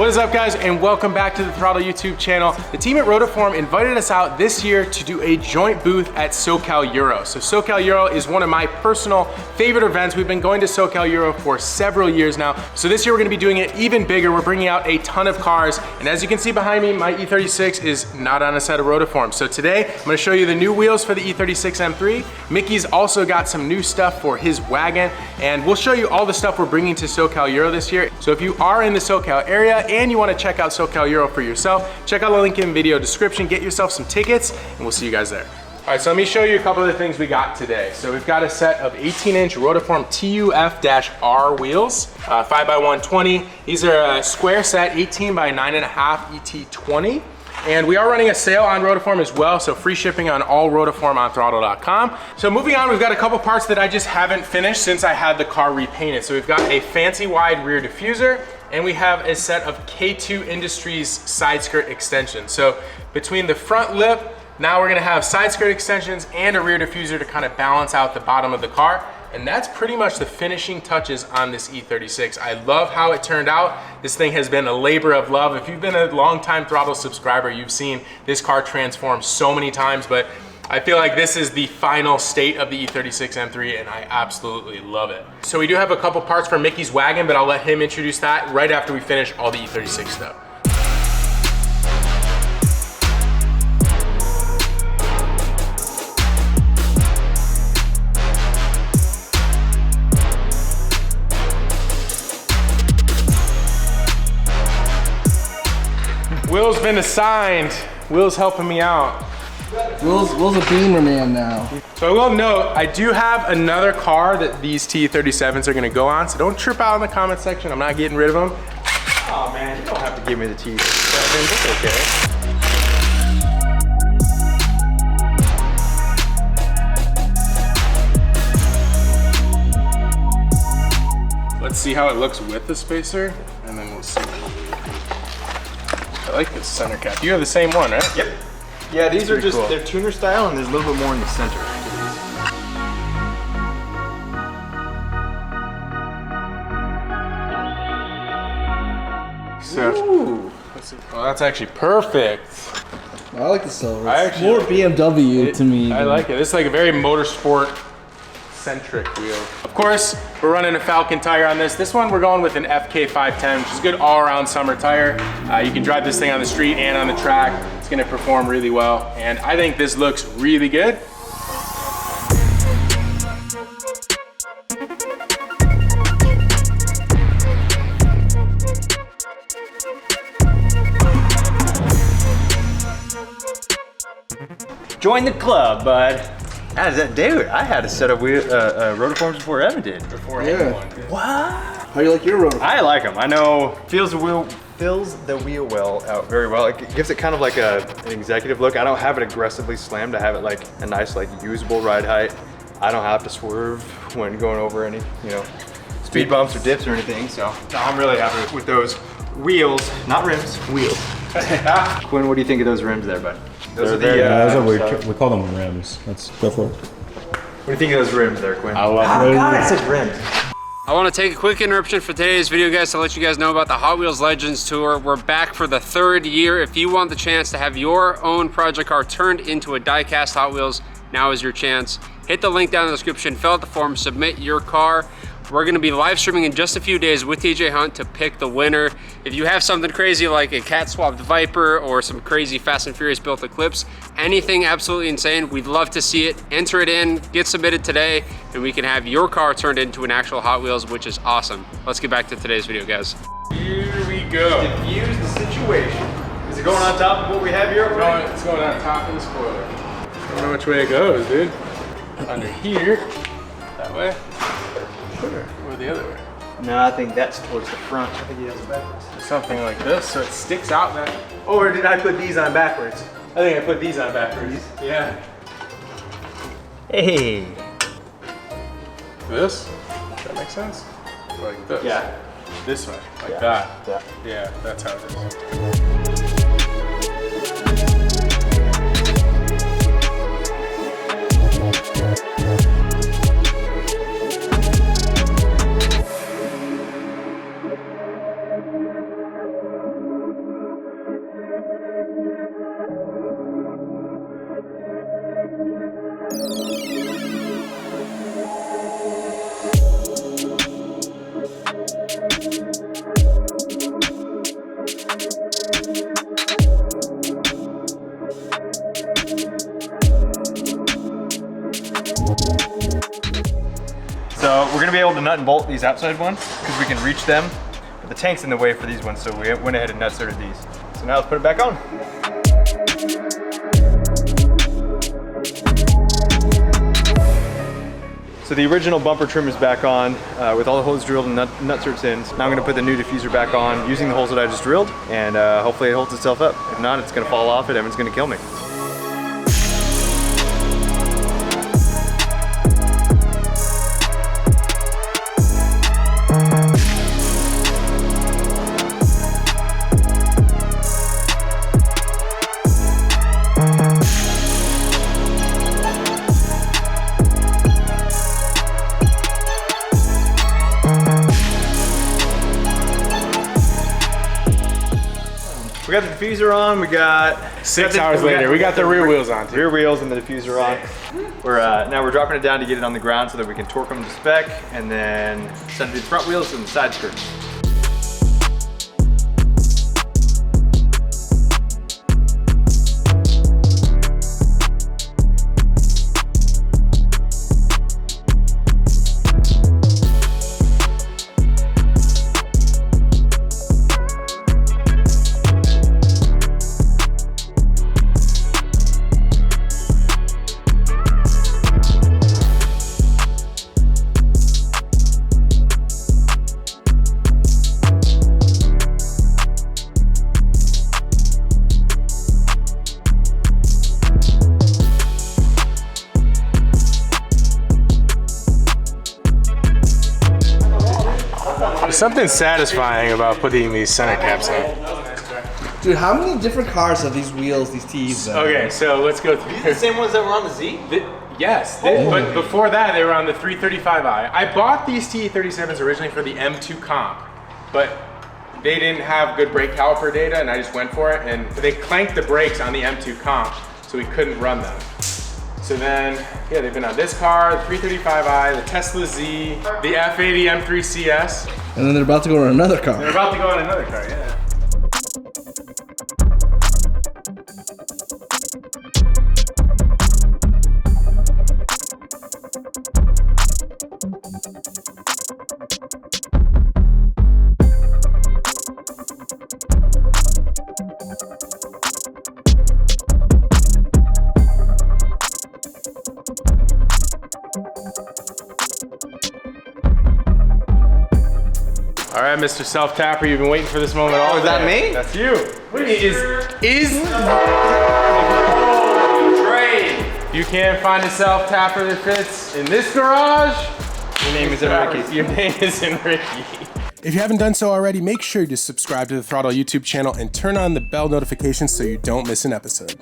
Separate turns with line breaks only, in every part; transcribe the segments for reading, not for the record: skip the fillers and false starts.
What is up, guys, and welcome back to the throtl YouTube channel. The team at Rotiform invited us out this year to do a joint booth at SOCAL EURO. So SOCAL EURO is one of my personal favorite events. We've been going to SOCAL EURO for several years now. So this year we're gonna be doing it even bigger. We're bringing out a ton of cars. And as you can see behind me, my E36 is not on a set of Rotiform. So today, I'm gonna show you the new wheels for the E36 M3. Mickey's also got some new stuff for his wagon. And we'll show you all the stuff we're bringing to SOCAL EURO this year. So if you are in the SOCAL area and you want to check out SOCAL EURO for yourself, check out the link in the video description, get yourself some tickets, and we'll see you guys there. All right, so let me show you a couple of the things we got today. So we've got a set of 18-inch Rotiform TUF-R wheels, 5x120. These are a square set, 18 by 9.5 ET20. And we are running a sale on Rotiform as well, so free shipping on all Rotiform on throtl.com. So moving on, we've got a couple parts that I just haven't finished since I had the car repainted. So we've got a fancy wide rear diffuser, and we have a set of K2 Industries side skirt extensions. So between the front lip, now we're gonna have side skirt extensions and a rear diffuser to kind of balance out the bottom of the car. And that's pretty much the finishing touches on this E36. I love how it turned out. This thing has been a labor of love. If you've been a longtime throtl subscriber, you've seen this car transform so many times, but I feel like this is the final state of the E36 M3 and I absolutely love it. So we do have a couple parts for Mickey's wagon, but I'll let him introduce that right after we finish all the E36 stuff. Will's been assigned. Will's helping me out.
Will's a Beamer man now.
So I will note, I do have another car that these T37s are gonna go on, so don't trip out in the comment section. I'm not getting rid of them.
Oh man, you don't have to give me the T37s, it's
okay. Let's see how it looks with the spacer, and then we'll see. I like this center cap. You have the same one, right?
Yep. Yeah, these are just,
cool.
They're tuner style and there's a little bit more in the center.
So,
ooh.
Let's see. Oh, that's actually perfect.
I like the silver.
It's
more BMW to me.
I like it. It's like a very motorsport centric wheel. Of course, we're running a Falken tire on this. This one we're going with an FK510, which is a good all-around summer tire. You can drive this thing on the street and on the track. It's gonna perform really well. And I think this looks really good.
Join the club, bud. Dude, I had a set of Rotiforms before Evan did.
Before anyone did.
What?
How do you like your Rotiform?
I like them. I know, fills the wheel well out very well. It gives it kind of like an executive look. I don't have it aggressively slammed. I have it like a nice, like usable ride height. I don't have to swerve when going over any, speed bumps or dips or anything. So I'm really happy with those wheels, not rims, wheels. Quinn, what do you think of those rims there, bud? Those are
we call them rims. Let's go for it.
What do you think of those rims there, Quinn?
I love
rims. God, it says rims.
I want to take a quick interruption for today's video, guys, to let you guys know about the Hot Wheels Legends Tour. We're back for the 3rd year. If you want the chance to have your own project car turned into a die-cast Hot Wheels, now is your chance. Hit the link down in the description, fill out the form, submit your car. We're gonna be live streaming in just a few days with TJ Hunt to pick the winner. If you have something crazy like a cat swapped Viper or some crazy Fast and Furious built Eclipse, anything absolutely insane, we'd love to see it. Enter it in, get submitted today, and we can have your car turned into an actual Hot Wheels, which is awesome. Let's get back to today's video, guys.
Here we go.
Diffuse the situation. Is it going on top of what we have here?
It's going on top of the spoiler. I don't know which way it goes, dude. Under here, that way. Sure. Or the other way.
No, I think that's towards the front. I think he has it backwards.
Something like this, so it sticks out that.
Or did I put these on backwards?
I think I put these on backwards. Yeah.
Hey.
This? Does that make sense? Like this?
Yeah.
This way, like that.
Yeah.
Yeah, that's how it is.
So we're gonna be able to nut and bolt these outside ones because we can reach them. But the tank's in the way for these ones, so we went ahead and nut sorted these. So now let's put it back on. So the original bumper trim is back on with all the holes drilled and nut certs in. So now I'm gonna put the new diffuser back on using the holes that I just drilled, and hopefully it holds itself up. If not, it's gonna fall off and everyone's gonna kill me. We got the diffuser on, we got...
6 hours later, we got the rear wheels on too.
Rear wheels and the diffuser on. Now we're dropping it down to get it on the ground so that we can torque them to spec and then send the front wheels and the side skirts.
There's something satisfying about putting these center caps on.
Dude, how many different cars have these wheels, these T's?
Okay, so let's go through.
The same ones that were on the Z?
Yes, but before that they were on the 335i. I bought these TE37s originally for the M2 comp, but they didn't have good brake caliper data and I just went for it, and they clanked the brakes on the M2 comp, so we couldn't run them. So then, yeah, they've been on this car, the 335i, the Tesla Z, the F80 M3 CS.
And then they're about to go on another car.
They're about to go on another car, yeah. All right, Mr. Self-Tapper, you've been waiting for this moment all day.
Is that me?
That's you. What do you mean, is If you can't find a self-tapper that fits in this garage,
Your name is Enrique.
Your name is Enrique. If you haven't done so already, make sure to subscribe to the throtlVIP YouTube channel and turn on the bell notifications so you don't miss an episode.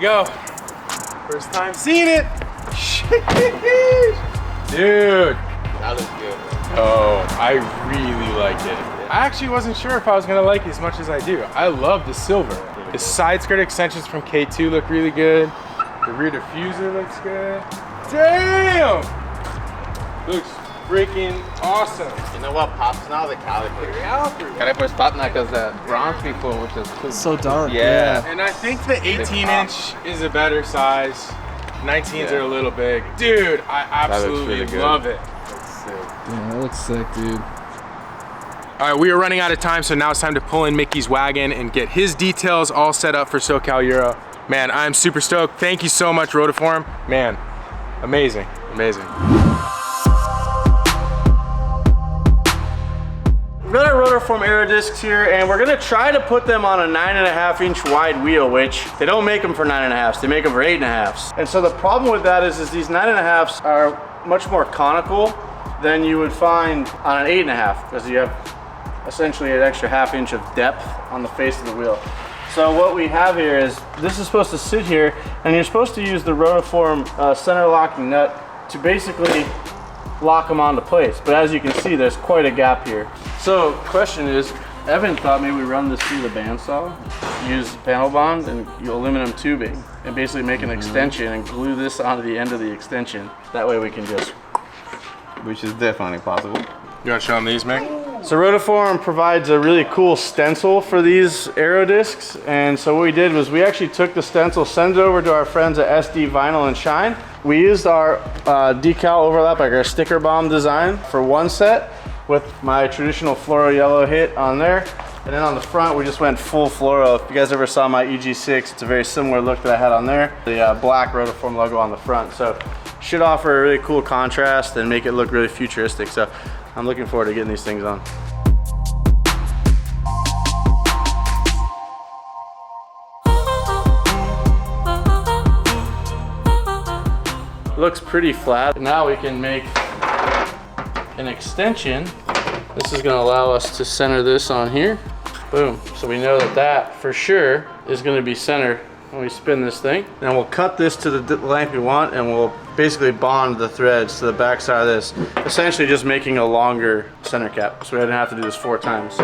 Go. First time seeing it. Dude.
That looks good.
Oh, I really liked it. I actually wasn't sure if I was gonna like it as much as I do. I love the silver. The side skirt extensions from K2 look really good. The rear diffuser looks good. Damn! Looks freaking awesome.
You know what pops now? The caliper. Calipers pop now because the bronze before, which is cool.
So dark.
Yeah.
And I think the 18-inch is a better size. 19s are a little big. Dude, I absolutely
really good.
love it.
Yeah, that looks sick, dude.
All right, we are running out of time, so now it's time to pull in Mickey's wagon and get his details all set up for SoCal Euro. Man, I'm super stoked. Thank you so much, Rotiform. Man, amazing, amazing.
We've got our Rotiform Aerodiscs here, and we're gonna try to put them on a 9.5-inch wide wheel, which they don't make them for 9.5s, they make them for 8.5s. And so the problem with that is these 9.5s are much more conical than you would find on an 8.5, because you have essentially an extra ½ inch of depth on the face of the wheel. So what we have here is, this is supposed to sit here And you're supposed to use the Rotiform center locking nut to basically lock them onto place. But as you can see, there's quite a gap here. So question is, Evan thought maybe we run this through the bandsaw, use panel bond and aluminum tubing, and basically make an extension and glue this onto the end of the extension. That way we can just...
Which is definitely possible.
You want to show them these, Mick?
So Rotiform provides a really cool stencil for these Aerodiscs, and so what we did was we actually took the stencil, sent it over to our friends at SD Vinyl and Shine. We used our decal overlap, like our sticker bomb design, for one set with my traditional fluoro yellow hit on there, and then on the front we just went full fluoro. If you guys ever saw my EG6, it's a very similar look that I had on there. The black Rotiform logo on the front, so should offer a really cool contrast and make it look really futuristic. So I'm looking forward to getting these things on. Looks pretty flat. Now we can make an extension. This is going to allow us to center this on here. Boom. So we know that that for sure is going to be centered when we spin this thing. And we'll cut this to the length we want, and we'll basically bond the threads to the back side of this, essentially just making a longer center cap. So we didn't have to do this 4 times.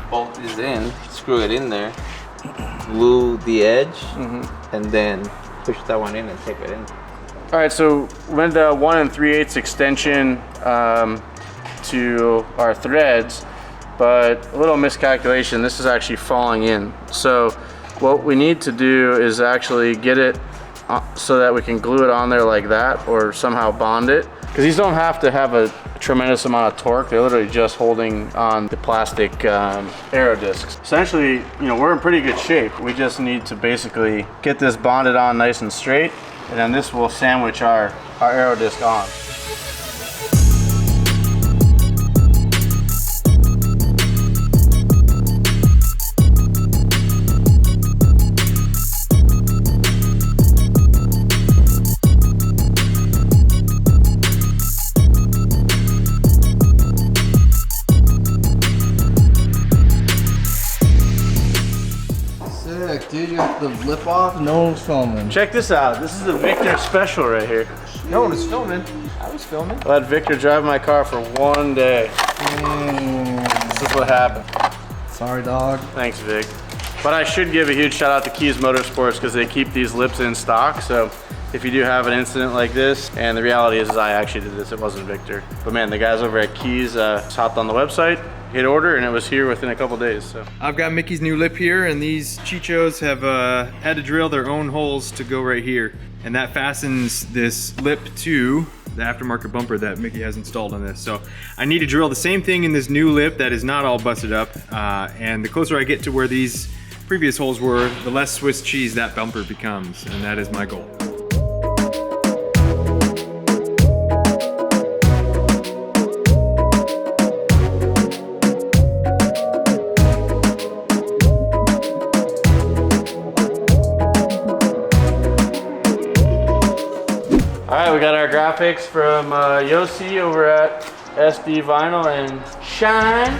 Bolt this in, screw it in there, glue the edge, and then push that one in and tape it in.
All right, so we went 1 3/8 extension to our threads, but a little miscalculation. This is actually falling in. So what we need to do is actually get it so that we can glue it on there like that, or somehow bond it. Because these don't have to have a tremendous amount of torque. They're literally just holding on the plastic Aerodiscs. Essentially, you know, we're in pretty good shape. We just need to basically get this bonded on nice and straight, and then this will sandwich our Aerodisc on.
Dude, you got the lip off, no one's filming.
Check this out. This is the Victor special right here.
No one was filming. I was filming.
I let Victor drive my car for 1 day. This is what happened.
Sorry, dog.
Thanks, Vic. But I should give a huge shout out to Keys Motorsports because they keep these lips in stock. So if you do have an incident like this, and the reality is I actually did this, it wasn't Victor. But man, the guys over at Keys hopped on the website, hit order, and it was here within a couple days. So
I've got Mickey's new lip here, and these Chichos have had to drill their own holes to go right here. And that fastens this lip to the aftermarket bumper that Mickey has installed on this. So I need to drill the same thing in this new lip that is not all busted up. And the closer I get to where these previous holes were, the less Swiss cheese that bumper becomes. And that is my goal.
all right, we got our graphics from Yossi over at SD Vinyl and Shine.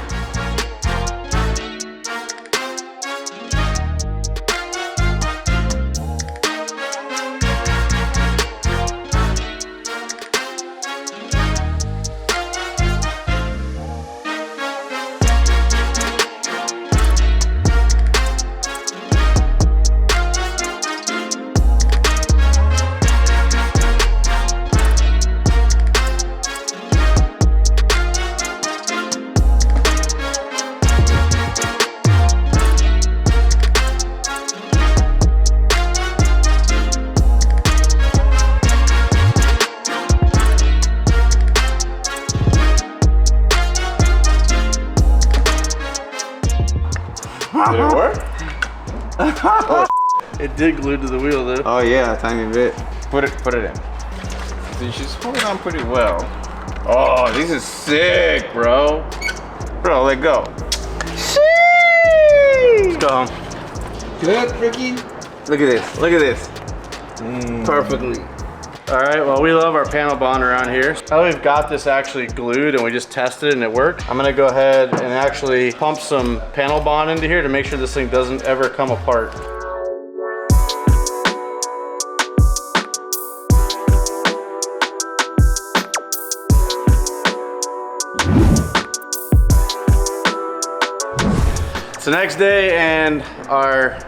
Did it work?
It did glue to the wheel though.
Oh yeah, a tiny bit. Put it in. Dude, she's holding on pretty well. Oh, this is sick, bro. Bro, let go.
Let's go home.
Good, Ricky.
Look at this. Look at this. Perfectly.
All right, well, we love our panel bond around here. Now that we've got this actually glued and we just tested it and it worked, I'm gonna go ahead and actually pump some panel bond into here to make sure this thing doesn't ever come apart. It's the next day and our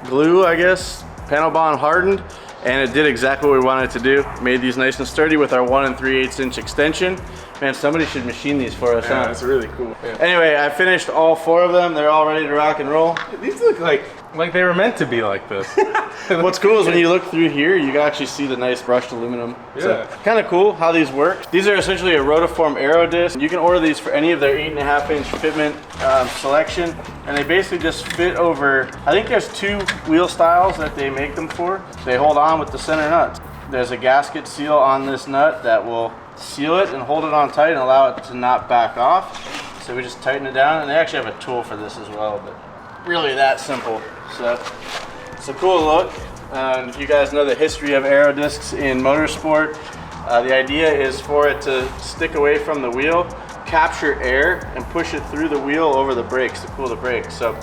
glue, I guess, panel bond hardened, and it did exactly what we wanted it to do. Made these nice and sturdy with our 1 3/8 inch extension. Man, somebody should machine these for us, huh?
That's really cool. Yeah.
Anyway, I finished all 4 of them. They're all ready to rock and roll.
These look like they were meant to be like this.
What's cool is when you look through here, you can actually see the nice brushed aluminum.
Yeah.
So, kind of cool how these work. These are essentially a Rotiform Aerodisc. You can order these for any of their 8.5 inch fitment selection, and they basically just fit over, I think there's 2 wheel styles that they make them for. They hold on with the center nuts. There's a gasket seal on this nut that will seal it and hold it on tight and allow it to not back off. So we just tighten it down, and they actually have a tool for this as well, but really that simple. So it's a cool look. If you guys know the history of Aerodiscs in motorsport, the idea is for it to stick away from the wheel, capture air, and push it through the wheel over the brakes to cool the brakes. So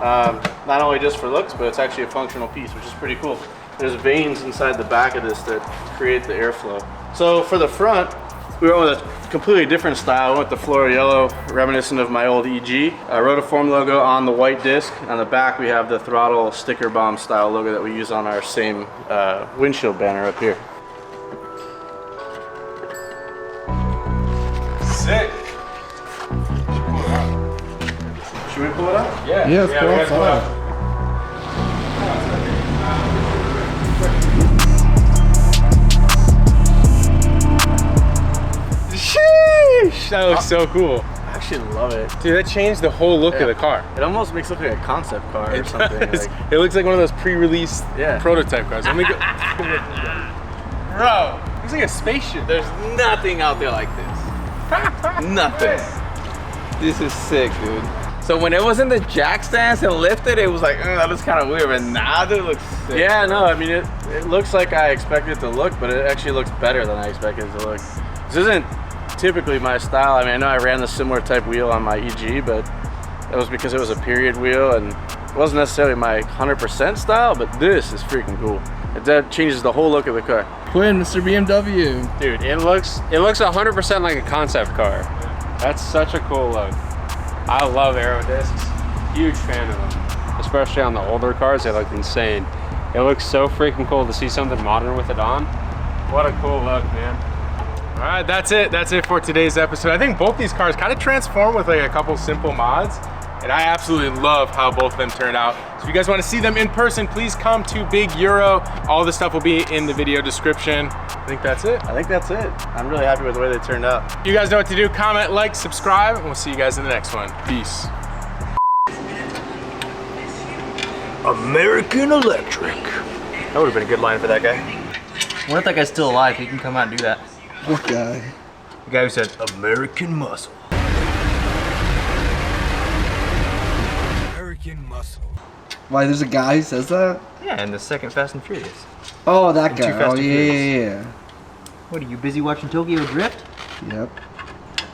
not only just for looks, but it's actually a functional piece, which is pretty cool. There's veins inside the back of this that create the airflow. So for the front, we went with a completely different style. We went with the floral yellow, reminiscent of my old EG. Rotiform logo on the white disc. On the back, we have the throtl sticker bomb style logo that we use on our same windshield banner up here.
Sick.
Should we pull it up?
Yeah.
Yeah, it's cool.
we gotta pull it
Fine.
up. Sheesh! That looks so cool.
I actually love it.
Dude, that changed the whole look of the car.
It almost makes it look like a concept car or something. Like,
It looks like one of those pre-release
Yeah.
prototype cars. Let me go. Bro, looks like a spaceship.
There's nothing out there like this. Nothing. This is sick, dude. So when it was in the jack stance and lifted, it was like, that looks kind of weird, but now it looks sick.
yeah, no, I mean, it looks like I expected it to look, but it actually looks better than I expected it to look. This isn't typically my style. I mean, I know I ran the similar type wheel on my EG, but that was because it was a period wheel and it wasn't necessarily my 100% style, but this is freaking cool. That changes the whole look of the car.
Quinn, Mr. BMW.
Dude, it looks 100% like a concept car. That's such a cool look. I love Aerodiscs. Huge fan of them. Especially on the older cars, they look insane. It looks so freaking cool to see something modern with it on. What a cool look, man.
All right, that's it. That's it for today's episode. I think both these cars kind of transform with like a couple simple mods, and I absolutely love how both of them turned out. So if you guys want to see them in person, please come to Big Euro. All the stuff will be in the video description. I think that's it.
I think that's it. I'm really happy with the way they turned out.
You guys know what to do. Comment, like, subscribe, and we'll see you guys in the next one. Peace.
American Electric.
That would have been a good line for that guy.
What if that guy's still alive? He can come out and do that.
What guy?
The guy who said American Muscle. American Muscle.
Why, there's a guy who says that?
Yeah, and the second Fast and Furious.
Oh, that
Too
guy.
Fast
Oh,
and
yeah,
Furious.
yeah,
What, are you busy watching Tokyo Drift?
yeah. Yep.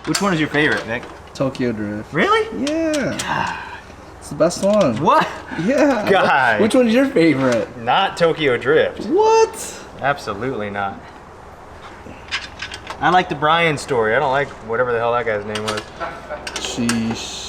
Which one is your favorite, Nick?
Tokyo Drift.
Really?
Yeah. It's the best one.
What?
Yeah.
Guy.
Which one's your favorite?
Not Tokyo Drift.
What?
Absolutely not. I like the Brian story. I don't like whatever the hell that guy's name was.
Sheesh.